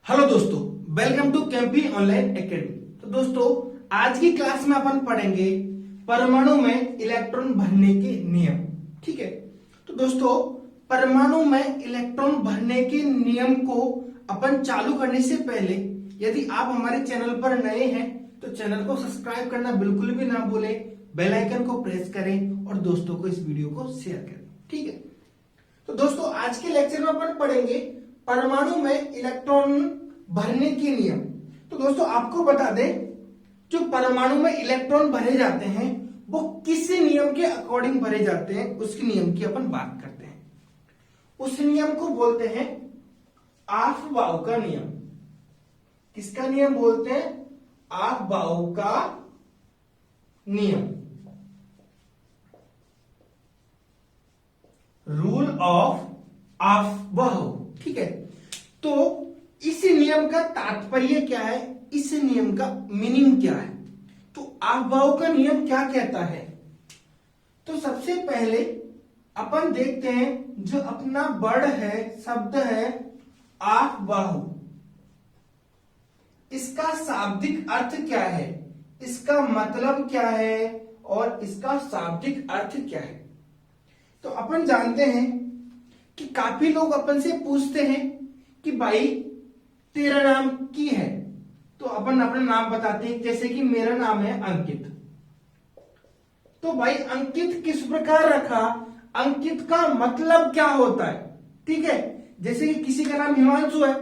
Hello दोस्तों, welcome to Kempi online academy. तो दोस्तों, आज की क्लास में अपन पढ़ेंगे परमाणु में इलेक्ट्रॉन भरने के नियम। ठीक है, तो दोस्तों परमाणु में इलेक्ट्रॉन भरने के नियम को अपन चालू करने से पहले यदि आप हमारे चैनल पर नए हैं तो चैनल को सब्सक्राइब करना बिल्कुल भी ना भूलें, बेल आइकन को प्रेस करें और दोस्तों को इस वीडियो को शेयर करें। ठीक है, तो दोस्तों आज के लेक्चर में अपन पढ़ेंगे परमाणु में इलेक्ट्रॉन भरने के नियम। तो दोस्तों आपको बता दें, जो परमाणु में इलेक्ट्रॉन भरे जाते हैं वो किस नियम के अकॉर्डिंग भरे जाते हैं, उसके नियम की अपन बात करते हैं। उस नियम को बोलते हैं ऑफ-बाउ का नियम। किसका नियम बोलते हैं? ऑफ-बाउ का नियम, रूल ऑफ ऑफ-बाउ। ठीक है, तो इस नियम का तात्पर्य क्या है, इस नियम का मीनिंग क्या है? तो ऑफ-बाउ का नियम क्या कहता है? तो सबसे पहले अपन देखते हैं जो अपना वर्ड है, शब्द है ऑफ-बाउ, इसका शाब्दिक अर्थ क्या है, इसका मतलब क्या है और इसका शाब्दिक अर्थ क्या है। तो अपन जानते हैं कि काफी लोग अपन से पूछते हैं कि भाई तेरा नाम की है, तो अपन अपना नाम बताते हैं, जैसे कि मेरा नाम है अंकित। तो भाई अंकित किस प्रकार रखा, अंकित का मतलब क्या होता है? ठीक है, जैसे कि किसी का नाम हिमांशु है,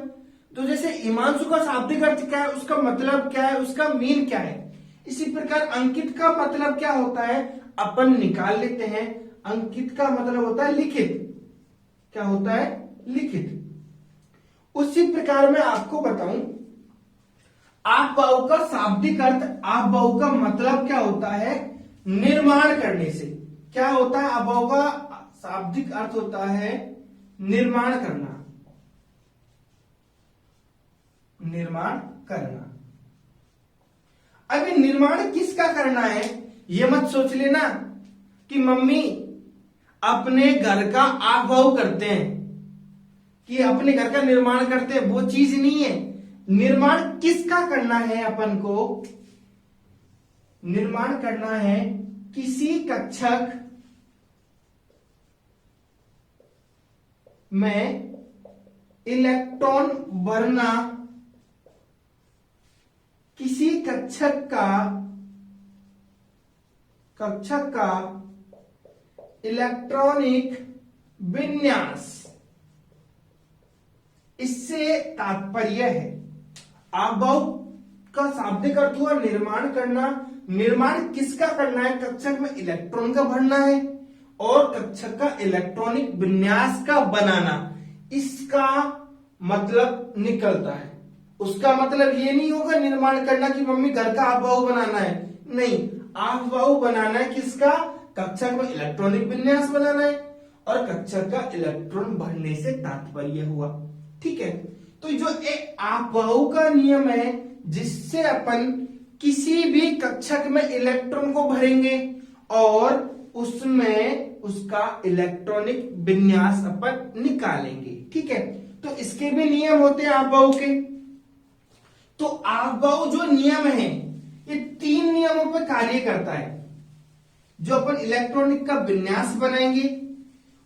तो जैसे हिमांशु का शाब्दिक अर्थ क्या है, उसका मतलब क्या है, उसका मीन क्या है, इसी प्रकार अंकित का मतलब क्या होता है अपन निकाल लेते हैं। अंकित का मतलब होता है लिखित। क्या होता है? लिखित। उसी प्रकार मैं आपको बताऊं ऑफ-बाउ का शाब्दिक अर्थ, ऑफ-बाउ का मतलब क्या होता है? निर्माण करने से। क्या होता है? ऑफ-बाउ का शाब्दिक अर्थ होता है निर्माण करना, निर्माण करना। अभी निर्माण किसका करना है ये मत सोच लेना कि मम्मी अपने घर का ऑफ-बाउ करते हैं, कि अपने घर का निर्माण करते हैं, वो चीज नहीं है। निर्माण किसका करना है? अपन को निर्माण करना है किसी कक्षक में इलेक्ट्रॉन भरना, किसी कक्षक का इलेक्ट्रॉनिक विन्यास, इससे तात्पर्य है। ऑफ-बाउ का शाब्दिक अर्थ हुआ निर्माण करना। निर्माण किसका करना है? कक्षक में इलेक्ट्रॉन का भरना है और कक्षक का इलेक्ट्रॉनिक विन्यास का बनाना, इसका मतलब निकलता है। उसका मतलब ये नहीं होगा निर्माण करना कि मम्मी घर का ऑफ-बाउ बनाना है, नहीं। ऑफ-बाउ बनाना है किसका? कक्षक में इलेक्ट्रॉनिक विन्यास बनाना है और कक्षक का इलेक्ट्रॉन भरने से तात्पर्य हुआ। ठीक है, तो जो एक ऑफ-बाउ का नियम है जिससे अपन किसी भी कक्षक में इलेक्ट्रॉन को भरेंगे और उसमें उसका इलेक्ट्रॉनिक विन्यास अपन निकालेंगे। ठीक है, तो इसके भी नियम होते हैं ऑफ-बाउ के। तो ऑफ-बाउ जो नियम है ये 3 नियमों पर कार्य करता है। जो अपन इलेक्ट्रॉनिक का विन्यास बनाएंगे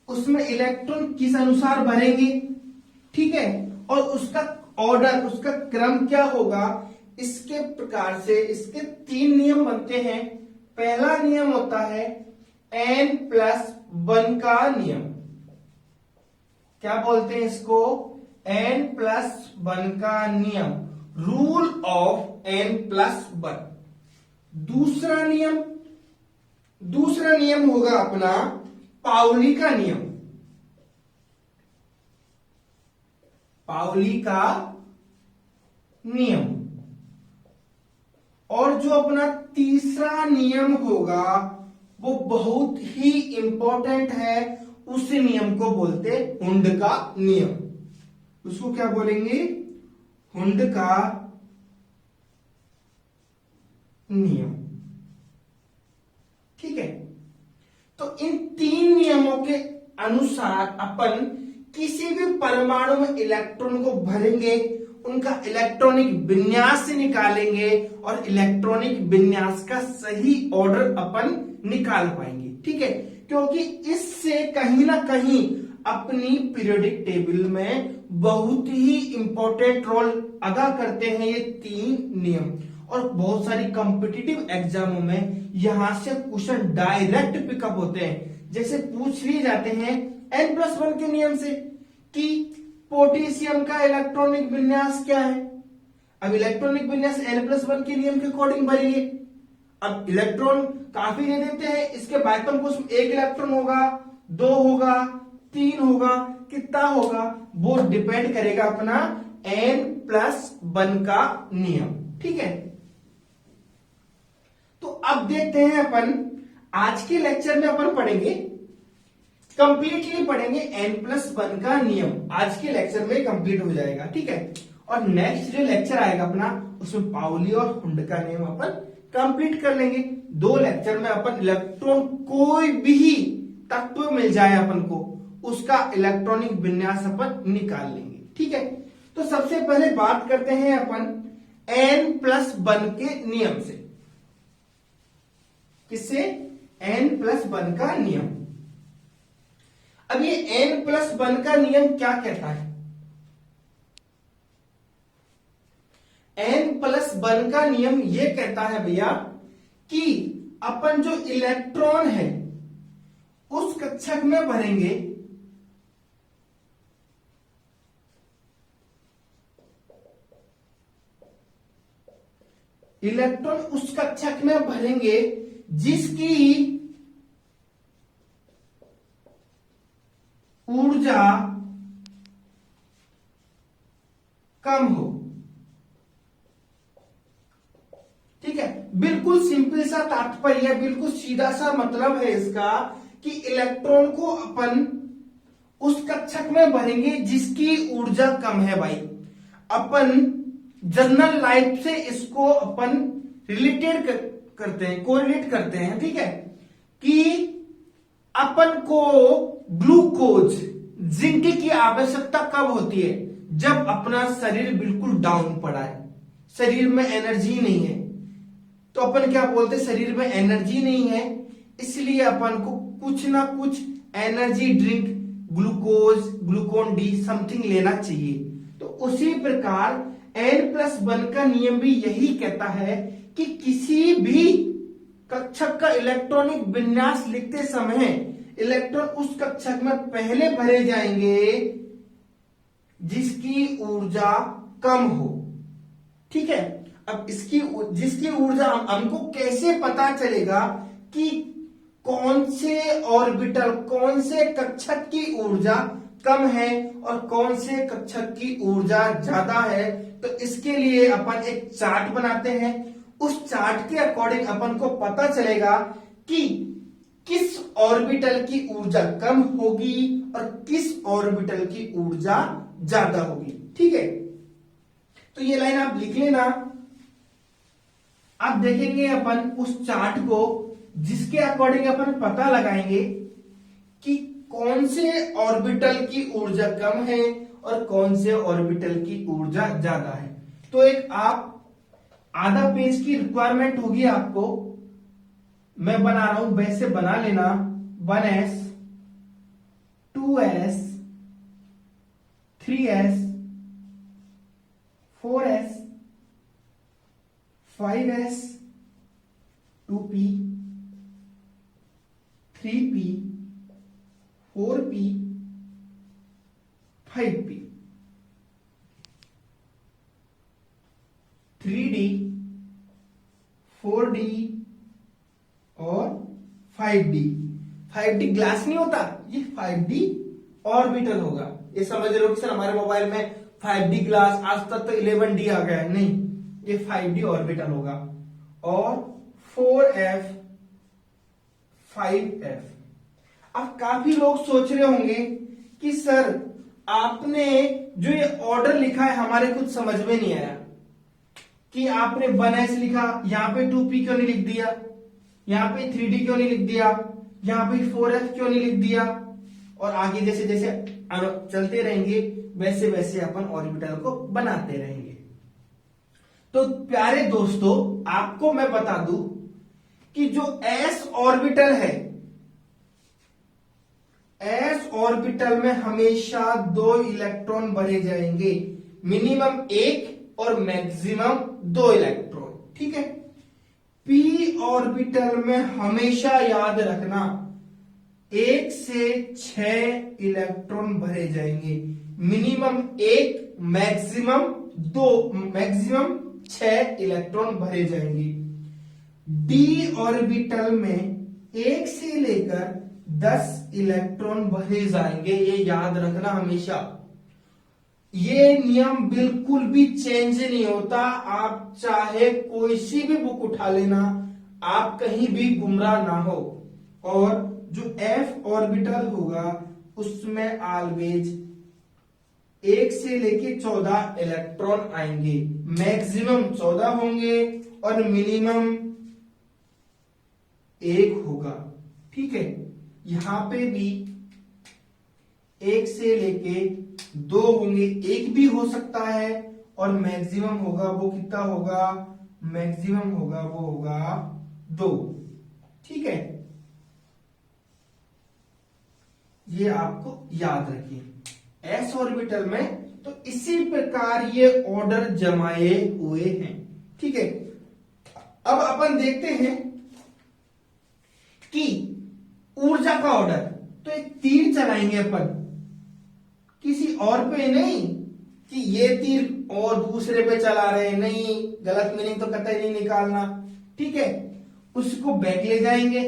उसमें इलेक्ट्रॉन किस अनुसार भरेंगे, ठीक है, और उसका ऑर्डर, उसका क्रम क्या होगा, इसके प्रकार से इसके 3 नियम बनते हैं। पहला नियम होता है n+1 का नियम। क्या बोलते हैं इसको? n+1 का नियम, रूल ऑफ n+1। दूसरा नियम होगा अपना पाउली का नियम। पाउली का नियम। और जो अपना तीसरा नियम होगा वो बहुत ही इंपॉर्टेंट है, उस नियम को बोलते हुंड का नियम। उसको क्या बोलेंगे? हुंड का नियम। ठीक है, तो इन 3 नियमों के अनुसार अपन किसी भी परमाणु में इलेक्ट्रॉन को भरेंगे, उनका इलेक्ट्रॉनिक विन्यास निकालेंगे और इलेक्ट्रॉनिक विन्यास का सही ऑर्डर अपन निकाल पाएंगे। ठीक है, क्योंकि इससे कहीं ना कहीं अपनी पीरियोडिक टेबल में बहुत ही इंपॉर्टेंट रोल अदा करते हैं ये 3 नियम। और बहुत सारी कॉम्पिटिटिव एग्जामों में यहां से क्वेश्चन डायरेक्ट पिकअप होते हैं। जैसे पूछ लिए जाते हैं N+1 के नियम से कि पोटेशियम का इलेक्ट्रॉनिक विन्यास क्या है। अब इलेक्ट्रॉनिक विन्यास N+1 के नियम के अकॉर्डिंग भरिए। अब इलेक्ट्रॉन काफी दे देते हैं, इसके बायतम कोष में 1 इलेक्ट्रॉन होगा, 2 होगा, 3 होगा, कितना होगा वो डिपेंड करेगा अपना N+1 का नियम। ठीक है, तो अब देखते हैं अपन आज के लेक्चर में अपन पढ़ेंगे, कंप्लीटली पढ़ेंगे N+1 का नियम। आज के लेक्चर में कंप्लीट हो जाएगा। ठीक है, और नेक्स्ट जो लेक्चर आएगा अपना उसमें पाउली और हुंड का नियम अपन कंप्लीट कर लेंगे। 2 लेक्चर में अपन इलेक्ट्रॉन कोई भी तत्व मिल जाए अपन को, उसका इलेक्ट्रॉनिक विन्यास अपन निकाल लेंगे। ठीक है, तो सबसे पहले बात करते हैं अपन N+1 के नियम से। किससे? N+1 का नियम। अब ये N+1 का नियम क्या कहता है? N+1 का नियम ये कहता है भैया कि अपन जो इलेक्ट्रॉन है उस कक्षक में भरेंगे, इलेक्ट्रॉन उस कक्षक में भरेंगे जिसकी ऊर्जा कम हो। ठीक है, बिल्कुल सिंपल सा तात्पर्य, बिल्कुल सीधा सा मतलब है इसका कि इलेक्ट्रॉन को अपन उस कक्षक में भरेंगे जिसकी ऊर्जा कम है। भाई अपन जनरल लाइफ से इसको अपन रिलेटेड करते हैं, कोरिलेट करते हैं। ठीक है, कि अपन को ग्लूकोज, जिंक की आवश्यकता कब होती है? जब अपना शरीर बिल्कुल डाउन पड़ा है, शरीर में एनर्जी नहीं है। तो अपन क्या बोलते? शरीर में एनर्जी नहीं है, इसलिए अपन को कुछ ना कुछ energy drink, glucose, Glucon D something लेना चाहिए। तो उसी प्रकार N+1 का नियम भी यही कहता है कि किसी भी कक्षक का इलेक्ट्रॉनिक विन्यास लिखते समय इलेक्ट्रॉन उस कक्षक में पहले भरे जाएंगे जिसकी ऊर्जा कम हो। ठीक है, अब जिसकी ऊर्जा हमको कैसे पता चलेगा कि कौन से ऑर्बिटल, कौन से कक्षक की ऊर्जा कम है और कौन से कक्षक की ऊर्जा ज्यादा है? तो इसके लिए अपन एक चार्ट बनाते हैं। उस चार्ट के अकॉर्डिंग अपन को पता चलेगा कि किस ऑर्बिटल की ऊर्जा कम होगी और किस ऑर्बिटल की ऊर्जा ज्यादा होगी। ठीक है, तो ये लाइन आप लिख लेना। अब देखेंगे अपन उस चार्ट को, जिसके अकॉर्डिंग अपन पता लगाएंगे कि कौन से ऑर्बिटल की ऊर्जा कम है और कौन से ऑर्बिटल की ऊर्जा ज्यादा है। तो एक आप आधा पेज की रिक्वायरमेंट होगी आपको, मैं बना रहा हूं, वैसे बना लेना। 1s, 2s, 3s, 4s, 5s, 2p, 3p, 4p, 5p, 3d, 4d और 5d। 5d ग्लास नहीं होता, ये 5d ऑर्बिटल होगा। ये समझ रहे हो कि सर हमारे मोबाइल में 5d ग्लास, आज तक तो 11d आ गया है, नहीं, ये 5d ऑर्बिटल होगा। और 4f, 5f। अब काफी लोग सोच रहे होंगे कि सर आपने जो ये ऑर्डर लिखा है हमारे कुछ समझ में नहीं आया, कि आपने 1s लिखा, यहां पे 2p क्यों नहीं लिख दिया, यहां पे 3d क्यों नहीं लिख दिया, यहां पे 4f क्यों नहीं लिख दिया, और आगे जैसे जैसे चलते रहेंगे वैसे वैसे अपन ऑर्बिटल को बनाते रहेंगे। तो प्यारे दोस्तों, आपको मैं बता दूं कि जो s ऑर्बिटल है, s ऑर्बिटल में हमेशा 2 इलेक्ट्रॉन भरे जाएंगे, मिनिमम 1 और मैक्सिमम 2 इलेक्ट्रॉन। ठीक है। p ऑर्बिटल में हमेशा याद रखना 1 से 6 इलेक्ट्रॉन भरे जाएंगे, मिनिमम 1 मैक्सिमम 2, मैक्सिमम 6 इलेक्ट्रॉन भरे जाएंगे। d ऑर्बिटल में 1 से लेकर 10 इलेक्ट्रॉन भरे जाएंगे, ये याद रखना हमेशा। ये नियम बिल्कुल भी चेंज नहीं होता, आप चाहे कोई सी भी बुक उठा लेना, आप कहीं भी गुमराह ना हो। और जो f ऑर्बिटल होगा उसमें ऑलवेज 1 से लेके 14 इलेक्ट्रॉन आएंगे, मैक्सिमम 14 होंगे और मिनिमम 1 होगा। ठीक है। यहां पे भी 1 से लेके 2 होंगे, 1 भी हो सकता है और मैक्सिमम होगा वो कितना होगा, मैक्सिमम होगा वो होगा 2। ठीक है। ये आपको याद रखिए s ऑर्बिटल में। तो इसी प्रकार ये ऑर्डर जमाए हुए हैं। ठीक है। अब अपन देखते हैं कि ऊर्जा का ऑर्डर। तो एक तीर चलाएंगे अपन, किसी और पे नहीं कि ये तीर और दूसरे पे चला रहे, नहीं, गलत मीनिंग तो कतई नहीं निकालना। ठीक है। उसको बैक ले जाएंगे,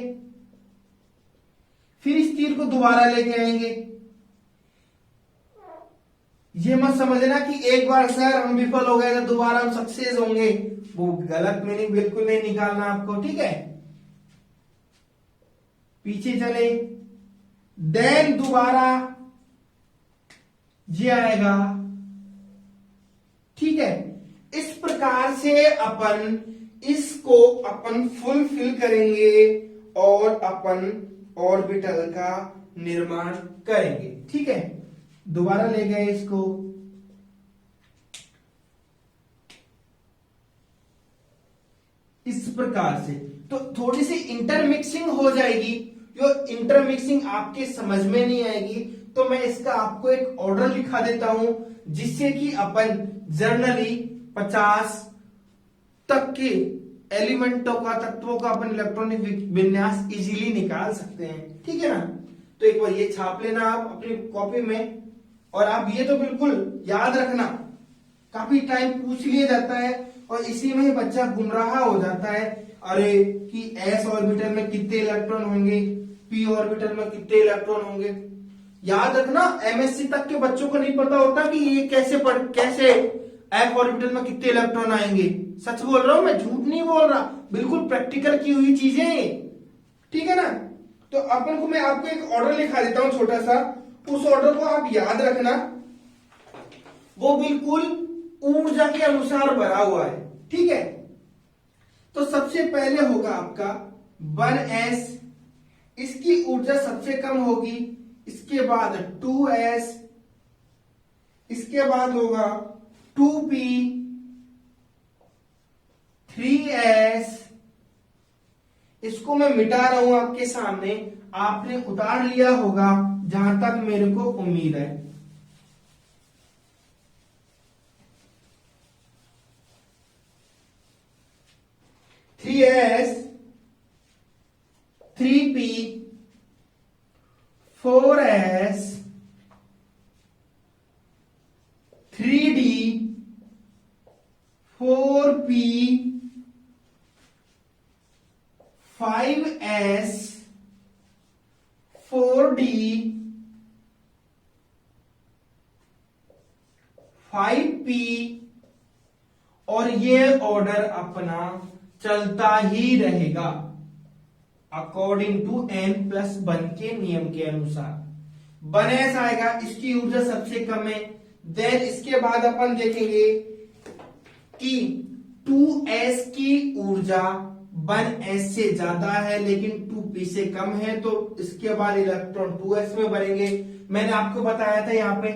फिर इस तीर को दोबारा लेके आएंगे। ये मत समझना कि एक बार सर हम विफल हो गए तो दोबारा हम सक्सेस होंगे, वो गलत मीनिंग बिल्कुल नहीं निकालना आपको। ठीक है। पीछे चले, देन दोबारा ये आएगा। ठीक है। इस प्रकार से अपन इसको अपन फुलफिल करेंगे और अपन ऑर्बिटल का निर्माण करेंगे। ठीक है। दोबारा ले गए इसको, इस प्रकार से। तो थोड़ी सी इंटरमिक्सिंग हो जाएगी, जो इंटरमिक्सिंग आपके समझ में नहीं आएगी तो मैं इसका आपको एक ऑर्डर लिखा देता हूं, जिससे कि अपन जर्नली 50 तक के एलिमेंटों का, तत्वों का अपन इलेक्ट्रॉनिक विन्यास इजीली निकाल सकते हैं। ठीक है ना। तो एक बार ये छाप लेना आप अपनी कॉपी में, और आप ये तो बिल्कुल याद रखना, काफी टाइम पूछ लिया जाता है और इसी में ही बच्चा गुमराह हो जाता है। अरे कि s ऑर्बिटल में कितने इलेक्ट्रॉन होंगे, p ऑर्बिटल में कितने इलेक्ट्रॉन होंगे। याद रखना, एमएससी तक के बच्चों को नहीं पता होता कि ये कैसे f ऑर्बिटल में कितने इलेक्ट्रॉन आएंगे। सच बोल रहा हूं मैं, झूठ नहीं बोल रहा, बिल्कुल प्रैक्टिकल की हुई चीजें। ठीक है ना। तो अपन को मैं आपको एक ऑर्डर लिखा देता हूं छोटा सा, उस ऑर्डर को आप याद रखना, वो बिल्कुल ऊर्जा के अनुसार भरा हुआ है। ठीक है। तो सबसे पहले होगा आपका 1s, इसकी ऊर्जा सबसे कम होगी। इसके बाद 2s, इसके बाद होगा 2p, 3s। इसको मैं मिटा रहा हूं आपके सामने, आपने उतार लिया होगा जहां तक मेरे को उम्मीद है। S, 3p, 4s, 3d, 4p, 5s, 4d, 5p, और ये ऑर्डर अपना चलता ही रहेगा अकॉर्डिंग टू n+1 के नियम के अनुसार। 1s आएगा, इसकी ऊर्जा सबसे कम है। देन इसके बाद अपन देखेंगे कि 2s की ऊर्जा 1s से ज्यादा है लेकिन 2p से कम है तो इसके बाद इलेक्ट्रॉन 2s में भरेंगे। मैंने आपको बताया था यहाँ पे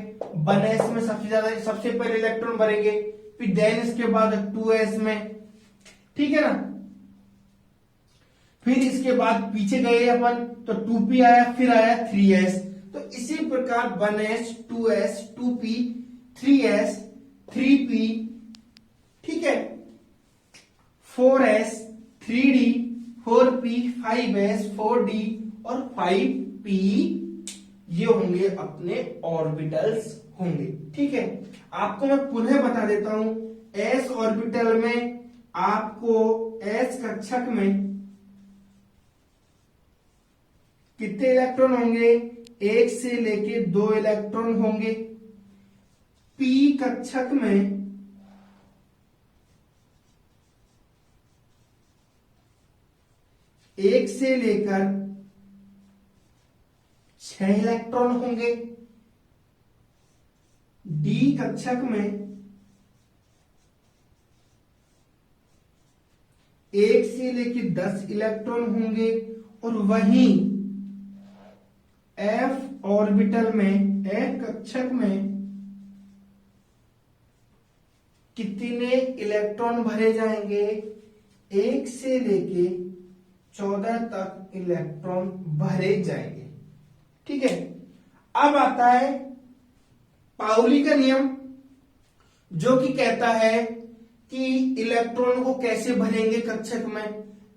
1s में सबसे पहले इलेक्ट्रॉन भरेंगे, फिर देन इसके बाद 2s में, ठीक है ना। फिर इसके बाद पीछे गए अपन तो 2p आया, फिर आया 3s। तो इसी प्रकार 1s 2s 2p 3s 3p, ठीक है, 4s 3d 4p 5s 4d और 5p ये होंगे अपने ऑर्बिटल्स होंगे, ठीक है। आपको मैं पुनः बता देता हूं, s ऑर्बिटल में आपको s कक्षक में कितने इलेक्ट्रॉन होंगे, 1 से लेके 2 इलेक्ट्रॉन होंगे। p कक्षक में 1 से लेकर 6 इलेक्ट्रॉन होंगे। d कक्षक में 1 से लेकर 10 इलेक्ट्रॉन होंगे और वहीं f ऑर्बिटल में f कक्षक में कितने इलेक्ट्रॉन भरे जाएंगे, 1 से लेके 14 तक इलेक्ट्रॉन भरे जाएंगे, ठीक है। अब आता है पाउली का नियम, जो कि कहता है कि इलेक्ट्रॉन को कैसे भरेंगे कक्षक में।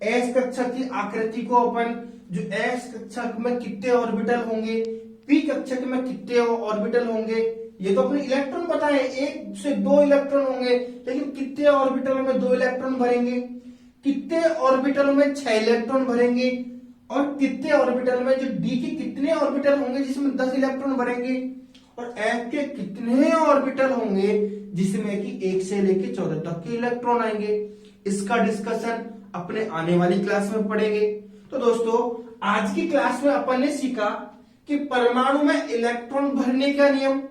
एस कक्षक की आकृति को अपन, जो एस कक्षक में कितने ऑर्बिटल होंगे, पी कक्षक में कितने ऑर्बिटल होंगे, ये तो अपने इलेक्ट्रॉन बताए, 1 से 2 इलेक्ट्रॉन होंगे, लेकिन कितने ऑर्बिटल में 2 इलेक्ट्रॉन भरेंगे, कितने ऑर्बिटल में 6 इलेक्ट्रॉन भरेंगे और कितने ऑर्बिटल में, जो डी के कितने ऑर्बिटल होंगे जिसमें 10 इलेक्ट्रॉन भरेंगे और एफ के कितने ऑर्बिटल होंगे जिसमें कि 1 से लेके 14 तक के इलेक्ट्रॉन आएंगे। इसका डिस्कशन अपने आने वाली क्लास में पढ़ेंगे। तो दोस्तों आज की क्लास में अपन ने सीखा कि परमाणु में इलेक्ट्रॉन भरने का नियम,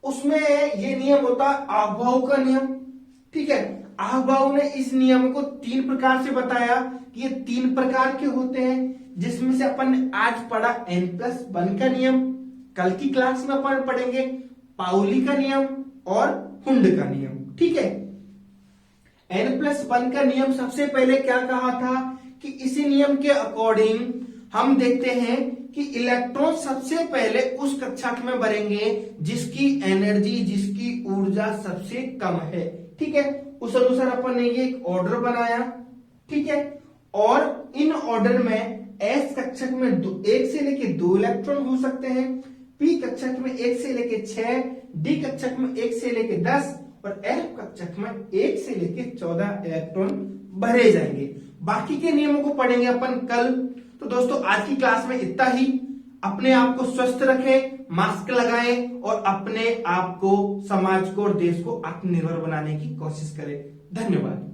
उसमें ये नियम होता है आबहाव का नियम, ठीक है। आबहाव ने इस नियम को 3 प्रकार से बताया कि ये 3 प्रकार के होते हैं, जिसमें से अपन ने आज पढ़ा n+1 का नियम, कल की क्लास में अपन पढ़ेंगे पाउली का नियम और हुंड का नियम, ठीक है। n+1 का नियम सबसे पहले क्या कहा था कि इसी नियम के अकॉर्डिंग हम देखते हैं कि इलेक्ट्रॉन सबसे पहले उस कक्षक में भरेंगे जिसकी एनर्जी, जिसकी ऊर्जा सबसे कम है, ठीक है। उस अनुसार अपन ने ये एक ऑर्डर बनाया, ठीक है। और इन ऑर्डर में एस कक्षक में 1 से लेके 2 इलेक्ट्रॉन हो सकते हैं, पी कक्षक में 1 से लेके 6, डी कक्षक में 1 से लेके 10 और एफ कक्षक में 1 से लेके 14 इलेक्ट्रॉन भरे जाएंगे। बाकी के नियमों को पढ़ेंगे अपन कल। तो दोस्तों आज की क्लास में इतना ही। अपने आप को स्वस्थ रखें, मास्क लगाएं और अपने आप को, समाज को और देश को आत्मनिर्भर बनाने की कोशिश करें। धन्यवाद।